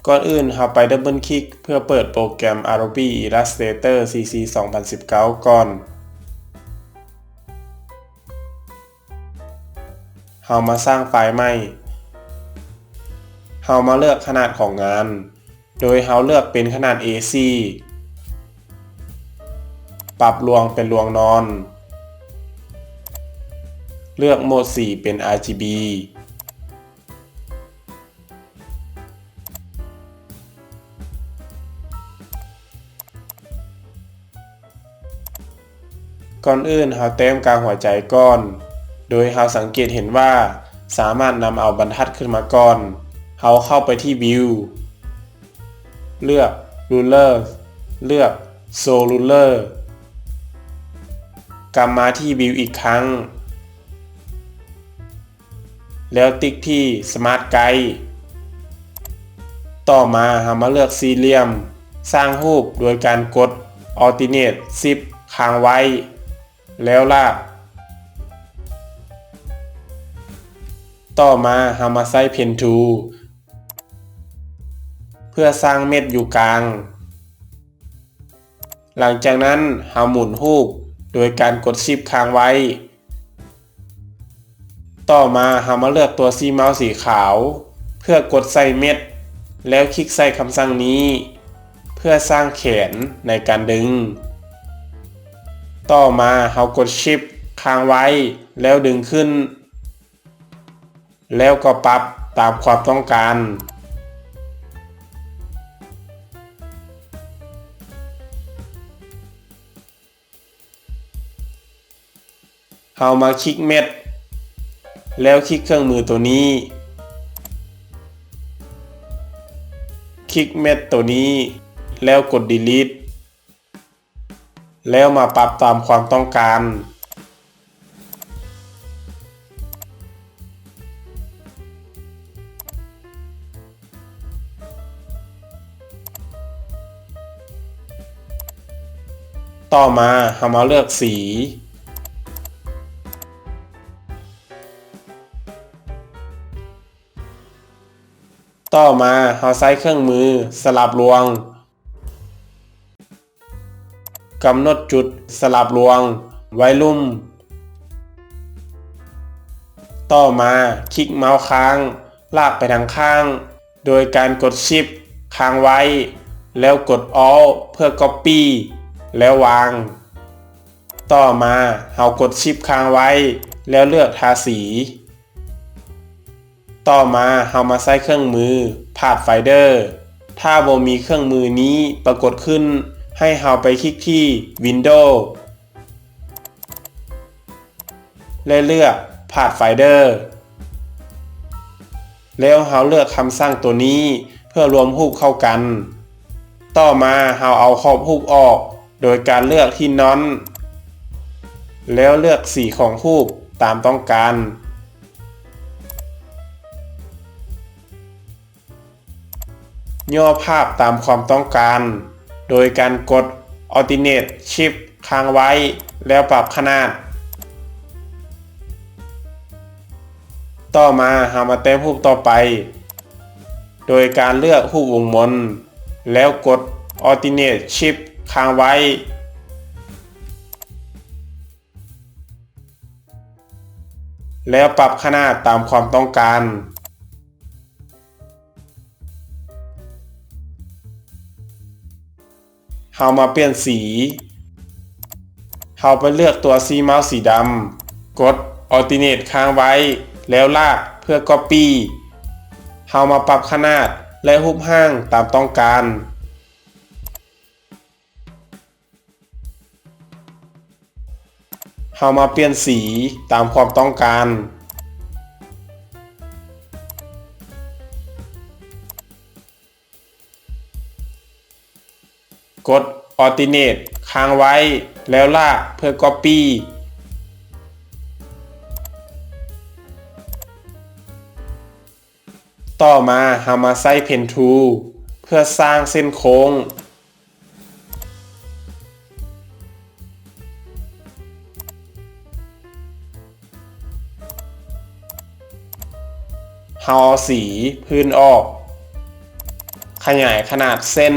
ก่อนอื่นเราไปดับเบิลคลิกเพื่อเปิดโปรแกรม Adobe Illustrator CC 2019 ก่อนเรามาสร้างไฟล์ใหม่เรามาเลือกขนาดของงานโดยเราเลือกเป็นขนาด A4 ปรับรวงเป็นรวงนอนเลือกโหมดสีเป็น RGB ก่อนอื่นเราเต็มกลางหัวใจก่อนโดยเราสังเกตเห็นว่าสามารถนำเอาบรรทัดขึ้นมาก่อนเราเข้าไปที่ View เลือก Ruler เลือก Show Ruler กลับมาที่ View อีกครั้งแล้วติ๊กที่ Smart Guide ต่อมาเรามาเลือกสี่เหลี่ยมสร้างรูปโดยการกด Alternate Shift ค้างไว้แล้วลากต่อมาเรามาใช้ Pen Tool เพื่อสร้างเม็ดอยู่กลางหลังจากนั้นเราหมุนรูปโดยการกด Shift ค้างไว้ต่อมาเรามาเลือกตัวซีเมาส์สีขาวเพื่อกดใส่เม็ดแล้วคลิกใส่คำสั่งนี้เพื่อสร้างแขนในการดึงต่อมาเรากด Shift ค้างไว้แล้วดึงขึ้นแล้วก็ปรับตามความต้องการเรามาคลิกเม็ดแล้วคลิกเครื่องมือตัวนี้คลิกเม็ดตัวนี้แล้วกด Delete แล้วมาปรับตามความต้องการต่อมาเรามาเลือกสีต่อมาเราใช้เครื่องมือสลับรวงกำหนดจุดสลับรวงไว้ลุ่มต่อมาคลิกเมาส์ค้างลากไปทางข้างโดยการกด Shift ค้างไว้แล้วกด Alt เพื่อ Copy แล้ววางต่อมาเรากด Shift ค้างไว้แล้วเลือกทาสีต่อมาเรามาใช้เครื่องมือ Pathfinder ถ้าบ่มีเครื่องมือนี้ปรากฏขึ้นให้เราไปคลิกที่ Windows และเลือก Pathfinder แล้วเราเลือกคำสั่งตัวนี้เพื่อรวมรูปเข้ากันต่อมาเราเอาขอบรูปออกโดยการเลือกที่ None แล้วเลือกสีของรูปตามต้องการย่อภาพตามความต้องการโดยการกด Alternate Shift ค้างไว้แล้วปรับขนาดต่อมาเรามาแต่งรูปต่อไปโดยการเลือกรูปวงมนแล้วกด Alternate Shift ค้างไว้แล้วปรับขนาดตามความต้องการเรามาเปลี่ยนสีเราไปเลือกตัวซีเมาส์สีดำกด Alternate ค้างไว้แล้วลากเพื่อ Copy เรามาปรับขนาดและรูปร่างตามต้องการเรามาเปลี่ยนสีตามความต้องการกด Alternate ค้างไว้แล้วลากเพื่อ Copy ต่อมาเรามาใช้ Pen Tool เพื่อสร้างเส้นโค้ง เราเอาสีพื้นออก ขยายขนาดเส้น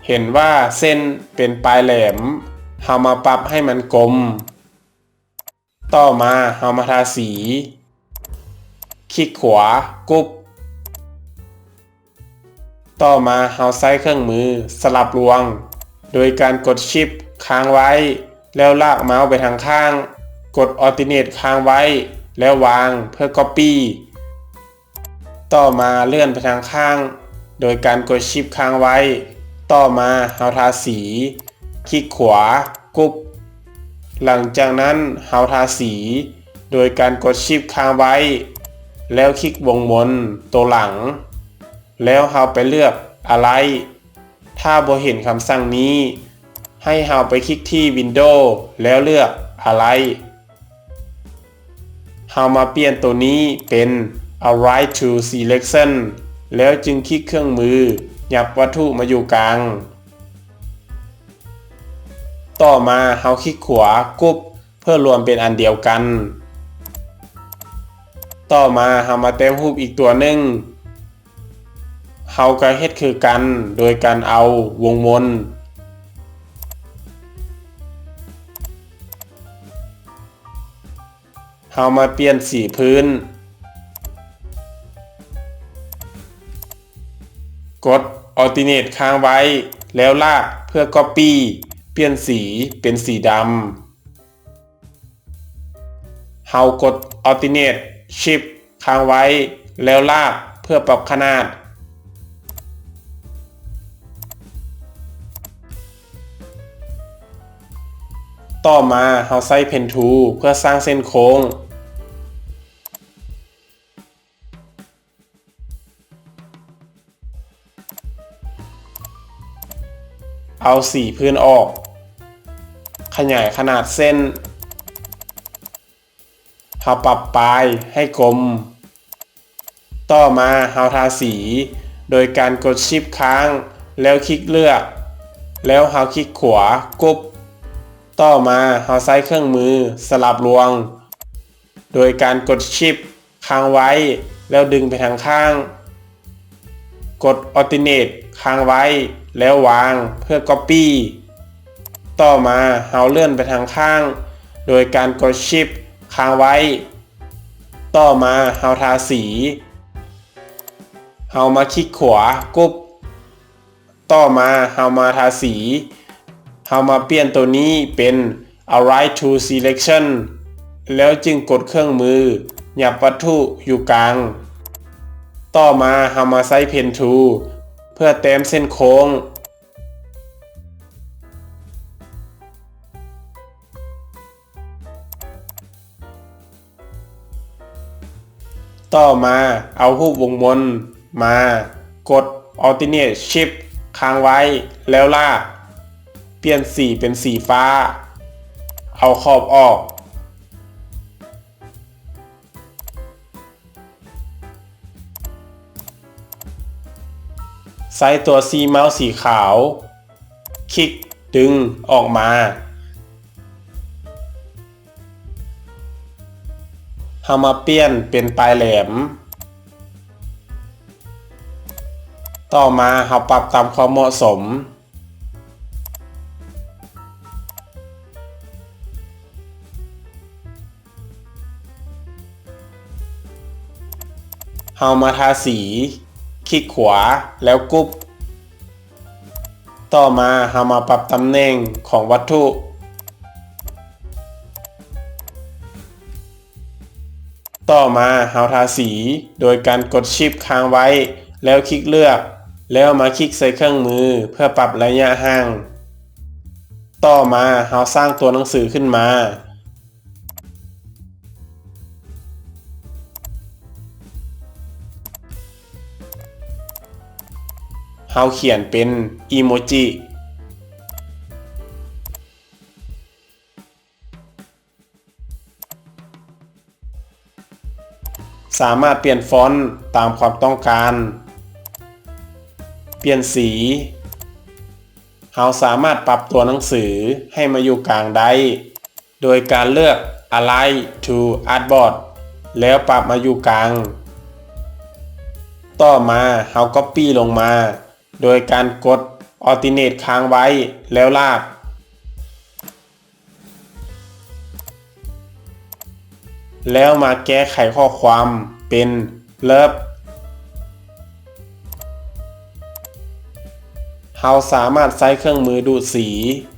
เห็นว่าเส้นเป็นปลายแหลมเรามาปรับให้มันกลมต่อมาเรามาทาสีคลิกขวากรุ๊ปต่อมาเราใช้เครื่องมือสลับรวงโดยการกดชิปค้างไว้แล้วลากเมาส์ไปทางข้างกด Alternate ค้างไว้แล้ววางเพื่อ Copy ต่อมาเลื่อนไปทางข้างโดยการกดชิปค้างไว้ต่อมาเราทาสีคลิกขวากรุ๊ปหลังจากนั้นเราทาสีโดยการกดชิปค้างไว้แล้วคลิกวงบนตัวหลังแล้วเราไปเลือกอะไรถ้าบ่เห็นคำสั่งนี้ให้เราไปคลิกที่ Windows แล้วเลือกอะไรเรามาเปลี่ยนตัวนี้เป็น Align to Selection แล้วจึงคลิกเครื่องมือยับวัตถุมาอยู่กลางต่อมาเราคลิกขวากรุ๊ปเพื่อรวมเป็นอันเดียวกันต่อมาเรามาเต็มรูปอีกตัวหนึ่งเราก็เฮ็ดคือกันโดยการเอาวงมนเรามาเปลี่ยนสีพื้นกด Alternate ค้างไว้แล้วลากเพื่อ Copy เปลี่ยนสีเป็นสีดำเรากด Alternate Shift ค้างไว้แล้วลากเพื่อปรับขนาดต่อมาเราใช้ Pen Tool เพื่อสร้างเส้นโค้งเอาสีพื้นออกขยายขนาดเส้นเราปรับปลายให้กลมต่อมาเราทาสีโดยการกดชิปค้างแล้วคลิกเลือกแล้วเราคลิกขวากรุ๊ปต่อมาเราใช้เครื่องมือสลับรวงโดยการกดชิปค้างไว้แล้วดึงไปทางข้างกด Alternate ค้างไว้แล้ววางเพื่อ Copy ต่อมาเราเลื่อนไปทางข้างโดยการกดชิปค้างไว้ต่อมาเราทาสีเรามาคลิกขวากรุ๊ปต่อมาเรามาทาสีเรามาเปลี่ยนตัวนี้เป็น Align to Selection แล้วจึงกดเครื่องมือหยับวัตถุอยู่กลางต่อมาเรามาใช้ Pen Tool เพื่อเต็มเส้นโค้งต่อมาเอารูปวงมนมากด Alternate Shift ค้างไว้แล้วลากเปลี่ยนสีเป็นสีฟ้าเอาขอบออกใช้ตัว C เมาส์สีขาวคลิกดึงออกมาเรามาเปลี่ยนเป็นปลายแหลมต่อมาเราปรับตามความเหมาะสมเรามาทาสีคลิกขวาแล้วกรุ๊ปต่อมาเรามาปรับตำแหน่งของวัตถุต่อมาเราทาสีโดยการกดชิปค้างไว้แล้วคลิกเลือกแล้วมาคลิกใส่เครื่องมือเพื่อปรับระยะห่างต่อมาเราสร้างตัวหนังสือขึ้นมาเราเขียนเป็นอีโมจิสามารถเปลี่ยนฟอนต์ตามความต้องการเปลี่ยนสีเราสามารถปรับตัวหนังสือให้มาอยู่กลางได้โดยการเลือก Align to Artboard แล้วปรับมาอยู่กลาง ต่อมาเรา Copy ลงมา โดยการกด Alternate ค้างไว้แล้วลาก แล้วมาแก้ไขข้อความเป็น Love เราสามารถใช้เครื่องมือดูดสี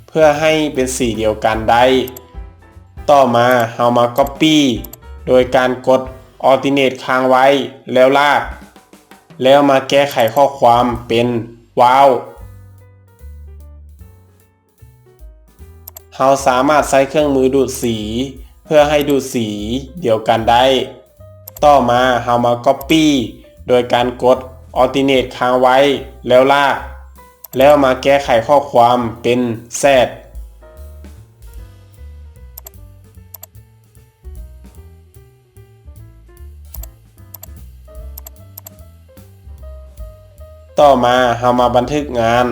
เพื่อให้เป็นสีเดียวกันได้ ต่อมาเรามา Copy โดยการกด Alternate ค้างไว้แล้วลาก แล้วมาแก้ไขข้อความเป็นว้าวเราสามารถใช้เครื่องมือดูดสีเพื่อให้ดูดสีเดียวกันได้ ต่อมาเรามา Copy โดยการกด Alternate ค้างไว้แล้วลาก แล้วมาแก้ไขข้อความเป็น Z ต่อมาเรามาบันทึกงาน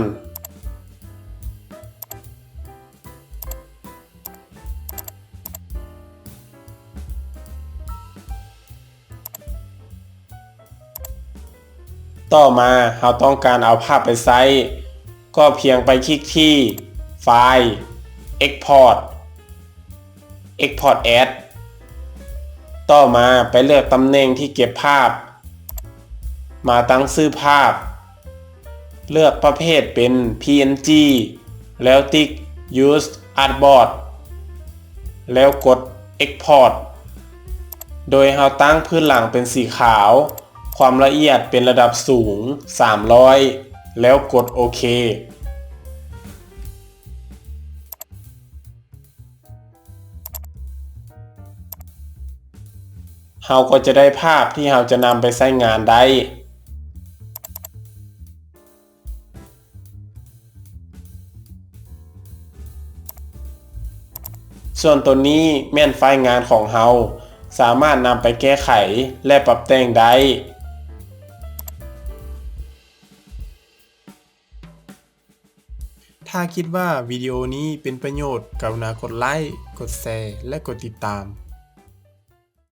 ต่อมาเราต้องการเอาภาพไปใช้ก็เพียงไปคลิกที่ไฟล์ Export As ต่อมาไปเลือกตำแหน่งที่เก็บภาพ มาตั้งชื่อภาพ เลือกประเภทเป็น PNG แล้วติ๊ก Use Artboard แล้วกด Export โดยเราตั้งพื้นหลังเป็นสีขาวความละเอียดเป็นระดับสูง 300 แล้วกดโอเคเราก็จะได้ภาพที่เราจะนำไปใช้งานได้ ส่วนตัวนี้แม่นไฟล์งานของเราสามารถนำไปแก้ไขและปรับแต่งได้ ถ้าคิดว่าวิดีโอนี้เป็นประโยชน์กรุณากดไลค์ กดแชร์ และกดติดตาม